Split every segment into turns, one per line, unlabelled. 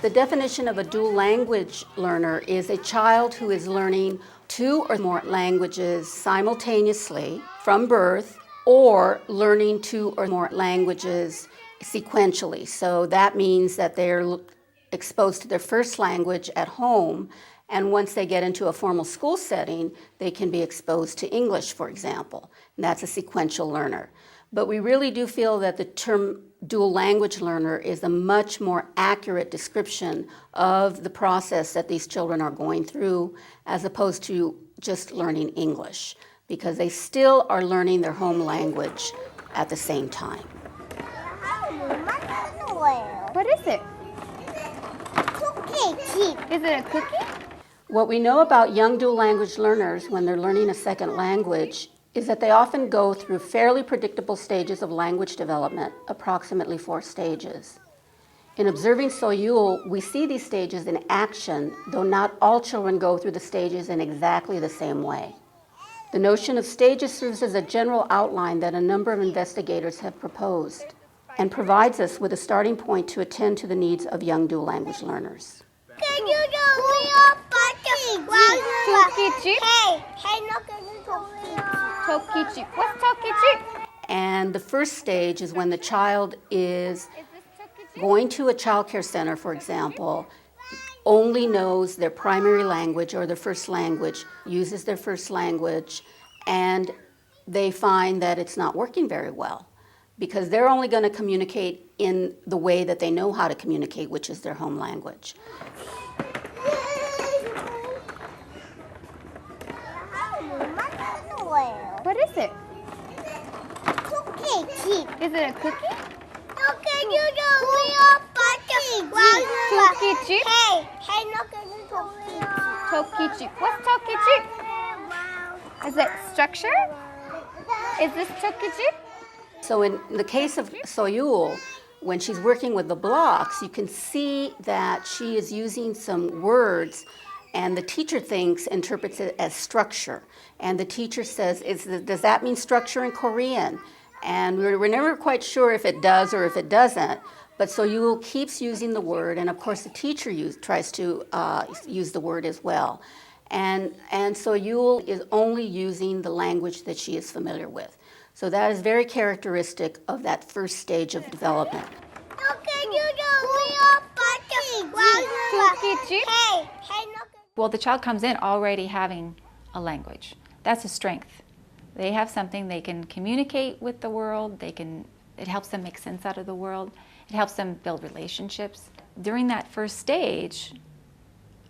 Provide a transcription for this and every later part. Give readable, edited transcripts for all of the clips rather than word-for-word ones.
The definition of a dual language learner is a child who is learning 2 or more languages simultaneously from birth, or learning 2 or more languages sequentially. So that means that they're exposed to their first language at home, and once they get into a formal school setting, they can be exposed to English, for example. And that's a sequential learner. But we really do feel that the term dual language learner is a much more accurate description of the process that these children are going through, as opposed to just learning English, because they still are learning their home language at the same time.
What is it? Cookie. Is it a cookie?
What we know about young dual language learners when they're learning a second language is that they often go through fairly predictable stages of language development, approximately 4 stages. In observing Soyul, we see these stages in action, though not all children go through the stages in exactly the same way. The notion of stages serves as a general outline that a number of investigators have proposed, and provides us with a starting point to attend to the needs of young dual language learners.
Can you do Tokichi? Tokichi. What's Tokichi?
And the first stage is when the child is going to a child care center, for example, only knows their primary language or their first language, uses their first language, and they find that it's not working very well, because they're only going to communicate in the way that they know how to communicate, which is their home language.
What is it? Cookie. Is it a cookie? Tokichi. Tokichi. What's Tokichi? Is it structure? Is this Tokichi?
So in the case of Soyul, when she's working with the blocks, you can see that she is using some words, and the teacher interprets it as structure. And the teacher says, does that mean structure in Korean? And we're never quite sure if it does or if it doesn't. But Soyul keeps using the word, and of course the teacher tries to use the word as well. And Soyul is only using the language that she is familiar with. So that is very characteristic of that first stage of development.
Well, the child comes in already having a language. That's a strength. They have something, they can communicate with the world, it helps them make sense out of the world, it helps them build relationships. During that first stage,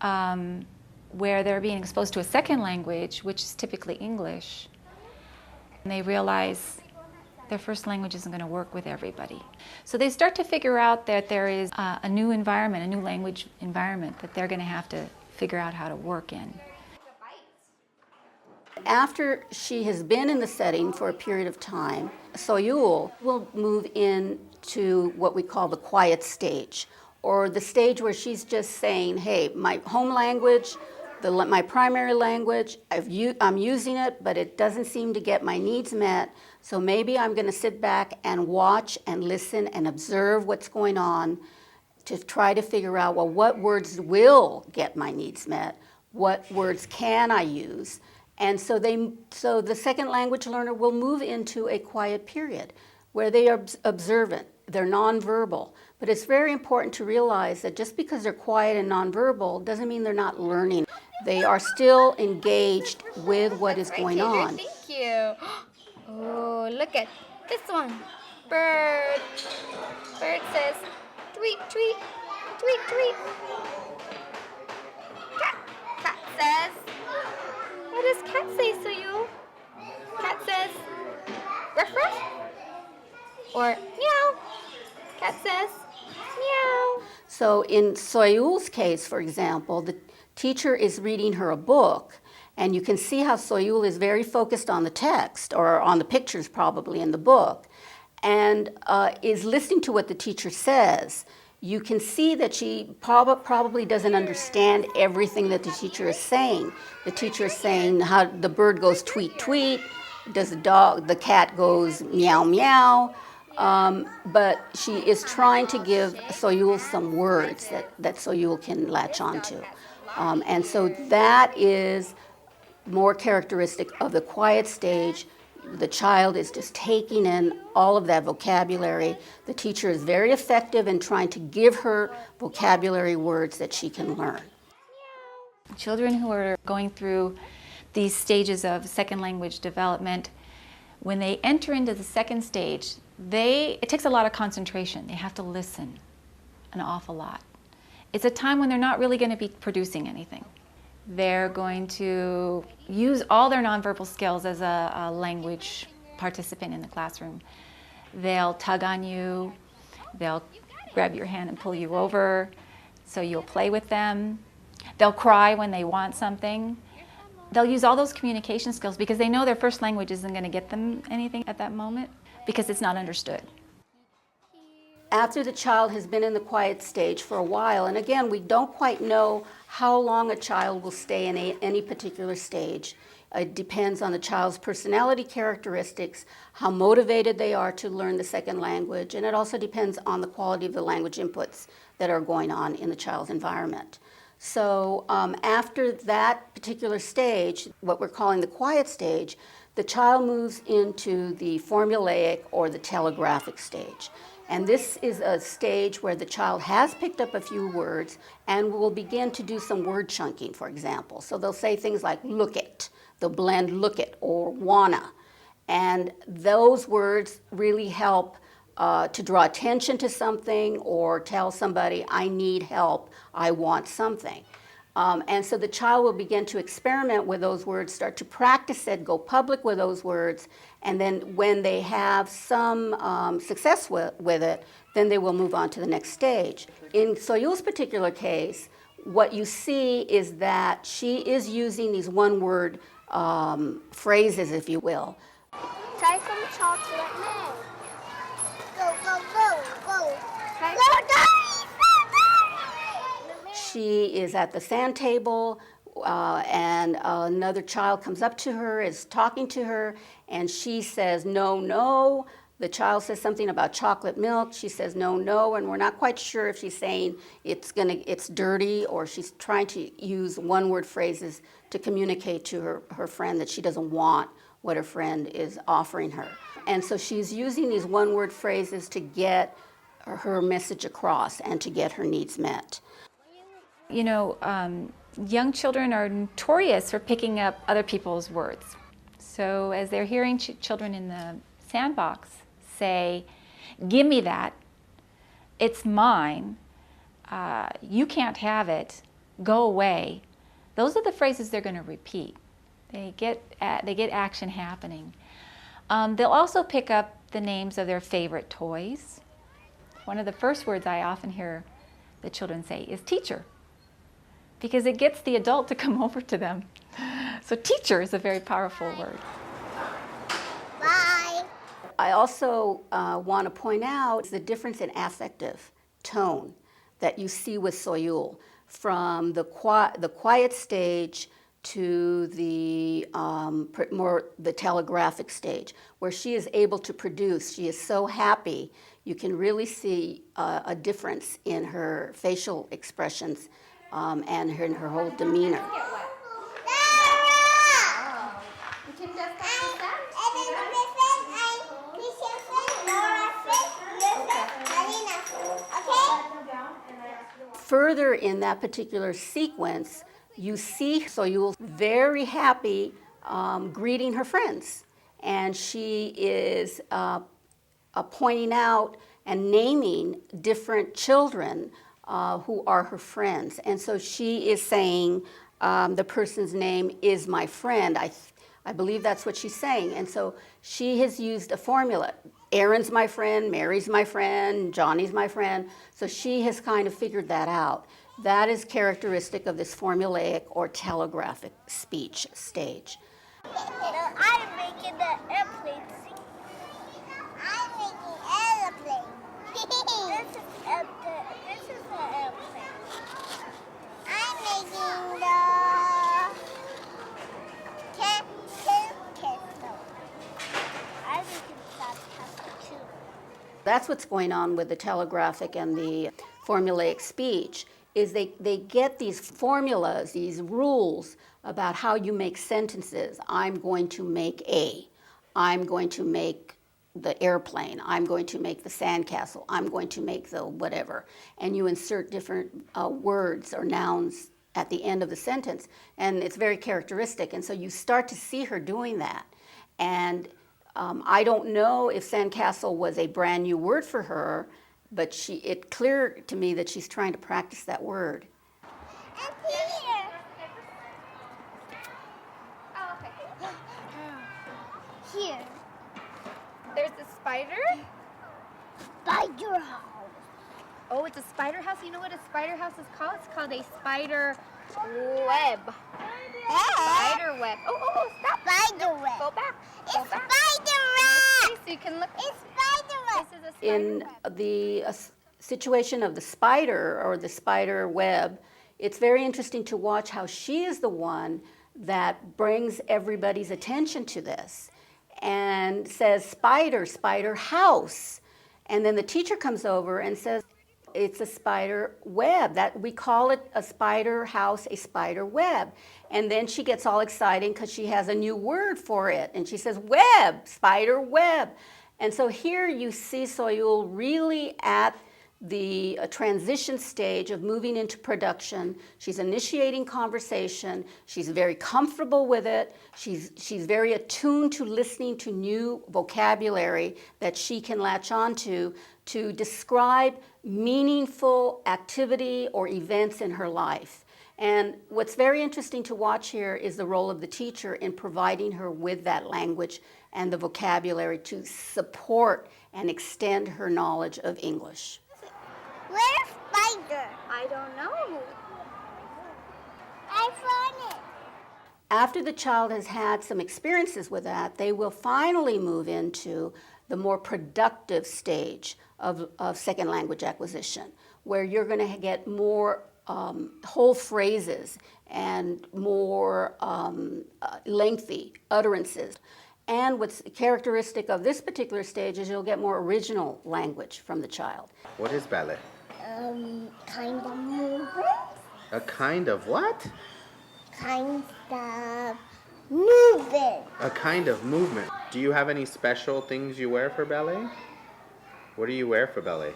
where they're being exposed to a second language, which is typically English, and they realize their first language isn't going to work with everybody. So they start to figure out that there is a new environment, a new language environment that they're going to have to figure out how to work in.
After she has been in the setting for a period of time, Soyul will move into what we call the quiet stage, or the stage where she's just saying, hey, my home language, my primary language, I'm using it, but it doesn't seem to get my needs met, so maybe I'm going to sit back and watch and listen and observe what's going on to try to figure out, well, what words will get my needs met? What words can I use? And so the second language learner will move into a quiet period where they are observant, they're nonverbal. But it's very important to realize that just because they're quiet and nonverbal doesn't mean they're not learning. They are still engaged with what is going on.
Thank you. Oh, look at this one. Bird. Bird says, tweet, tweet, tweet, tweet. Cat. Cat says, what does cat say, Soyul? Cat says, ruff, ruff. Or meow. Cat says, meow.
So in Soyul's case, for example, the teacher is reading her a book, and you can see how Soyul is very focused on the text, or on the pictures probably in the book, and is listening to what the teacher says. You can see that she probably doesn't understand everything that the teacher is saying. The teacher is saying how the bird goes tweet, tweet, the cat goes meow, meow. But she is trying to give Soyul some words that Soyul can latch onto. And so that is more characteristic of the quiet stage. The child is just taking in all of that vocabulary. The teacher is very effective in trying to give her vocabulary words that she can learn.
Children who are going through these stages of second language development, when they enter into the second stage, it takes a lot of concentration. They have to listen an awful lot. It's a time when they're not really going to be producing anything. They're going to use all their nonverbal skills as a language participant in the classroom. They'll tug on you, they'll grab your hand and pull you over, so you'll play with them. They'll cry when they want something. They'll use all those communication skills because they know their first language isn't going to get them anything at that moment because it's not understood.
After the child has been in the quiet stage for a while, and again, we don't quite know how long a child will stay in any particular stage. It depends on the child's personality characteristics, how motivated they are to learn the second language, and it also depends on the quality of the language inputs that are going on in the child's environment. So after that particular stage, what we're calling the quiet stage, the child moves into the formulaic or the telegraphic stage. And this is a stage where the child has picked up a few words and will begin to do some word chunking, for example. So they'll say things like look it, they'll blend look it or wanna. And those words really help to draw attention to something or tell somebody, I need help, I want something. And so the child will begin to experiment with those words, start to practice it, go public with those words, and then when they have some success with it, then they will move on to the next stage. In Soyul's particular case, what you see is that she is using these one-word phrases, if you will.
Try some chocolate now. Go, go, go, go. Go, Daddy!
She is at the sand table, and another child comes up to her, is talking to her, and she says, no, no. The child says something about chocolate milk. She says, no, no, and we're not quite sure if she's saying it's dirty or she's trying to use one-word phrases to communicate to her friend that she doesn't want what her friend is offering her. And so she's using these one-word phrases to get her message across and to get her needs met.
You know, young children are notorious for picking up other people's words. So as they're hearing children in the sandbox say, give me that, it's mine, you can't have it, go away, those are the phrases they're going to repeat. They get action happening. They'll also pick up the names of their favorite toys. One of the first words I often hear the children say is teacher, because it gets the adult to come over to them. So teacher is a very powerful word.
Bye.
I also want to point out the difference in affective tone that you see with Soyul from the quiet stage to the more the telegraphic stage, where she is able to produce. She is so happy. You can really see a difference in her facial expressions and in her whole demeanor. Further in that particular sequence, you see Soyul very happy greeting her friends. And she is pointing out and naming different children who are her friends. And so she is saying, the person's name is my friend. I believe that's what she's saying. And so she has used a formula. Aaron's my friend, Mary's my friend, Johnny's my friend. So she has kind of figured that out. That is characteristic of this formulaic or telegraphic speech stage.
I'm making the airplane. I'm making airplane. This is the airplane. I'm making the castle. I'm making that castle too.
That's what's going on with the telegraphic and the formulaic speech, is they get these formulas, these rules about how you make sentences. I'm going to make a. I'm going to make the airplane. I'm going to make the sandcastle. I'm going to make the whatever. And you insert different words or nouns at the end of the sentence. And it's very characteristic. And so you start to see her doing that. And I don't know if sandcastle was a brand new word for her, but it's clear to me that she's trying to practice that word.
And here. Oh, okay. Here. There's the spider.
Spider house.
Oh, it's a spider house. You know what a spider house is called? It's called a spider web. Spider web. Oh, stop.
Spider web.
Go back.
It's
Go back.
spider web.
See, so you can look.
It's spider web.
This is a spider
In
web.
the situation of the spider or the spider web, it's very interesting to watch how she is the one that brings everybody's attention to this and says, spider, spider house. And then the teacher comes over and says, it's a spider web. That we call it a spider house, a spider web. And then she gets all excited because she has a new word for it. And she says, web, spider web. And so here you see Soyul really at the transition stage of moving into production. She's initiating conversation. She's very comfortable with it. She's very attuned to listening to new vocabulary that she can latch onto to describe meaningful activity or events in her life. And what's very interesting to watch here is the role of the teacher in providing her with that language and the vocabulary to support and extend her knowledge of English.
Where's spider?
I don't know.
I found it.
After the child has had some experiences with that, they will finally move into the more productive stage of second language acquisition, where you're going to get more whole phrases and more lengthy utterances. And what's characteristic of this particular stage is you'll get more original language from the child.
What is ballet?
Kind of movement.
A kind of what?
Kind of movement.
A kind of movement. Do you have any special things you wear for ballet? What do you wear for ballet?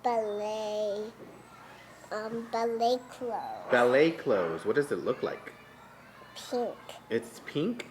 Ballet. Ballet clothes.
Ballet clothes. What does it look like?
Pink.
It's pink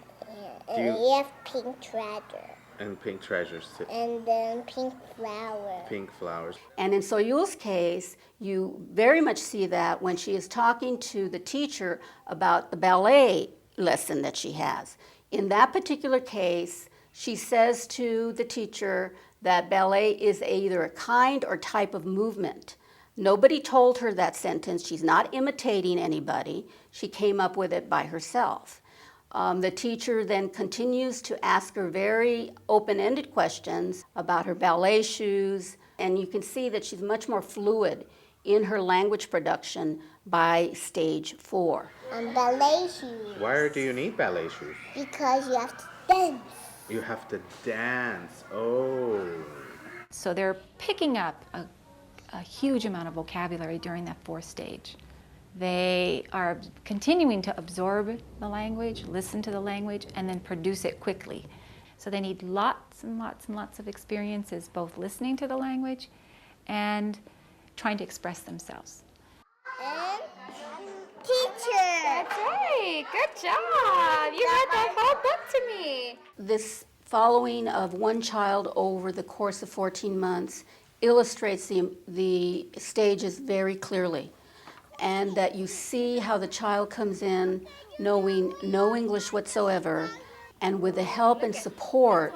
And
you-
we have pink treasure.
and pink treasures.
And then pink flower.
Pink flowers.
And in Soyul's case, you very much see that when she is talking to the teacher about the ballet lesson that she has. In that particular case, she says to the teacher that ballet is either a kind or type of movement. Nobody told her that sentence. She's not imitating anybody. She came up with it by herself. The teacher then continues to ask her very open-ended questions about her ballet shoes, and you can see that she's much more fluid in her language production by stage 4.
Ballet shoes.
Why do you need ballet shoes?
Because you have to dance.
You have to dance. Oh.
So they're picking up a huge amount of vocabulary during that fourth stage. They are continuing to absorb the language, listen to the language, and then produce it quickly. So they need lots and lots and lots of experiences, both listening to the language and trying to express themselves.
And teacher.
That's right. Good job. You read the whole book to me.
This following of one child over the course of 14 months illustrates the stages very clearly, and that you see how the child comes in knowing no English whatsoever, and with the help and support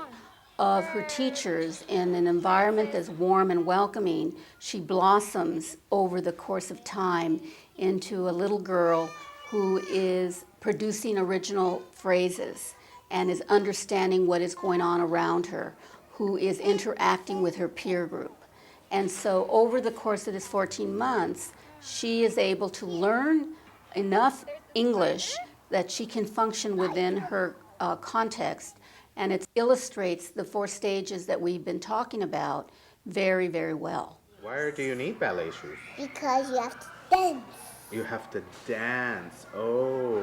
of her teachers in an environment that's warm and welcoming, she blossoms over the course of time into a little girl who is producing original phrases and is understanding what is going on around her, who is interacting with her peer group. And so over the course of this 14 months, she is able to learn enough English that she can function within her context And it illustrates the 4 stages that we've been talking about very, very well.
Why do you need ballet shoes?
Because you have to dance.
You have to dance. Oh.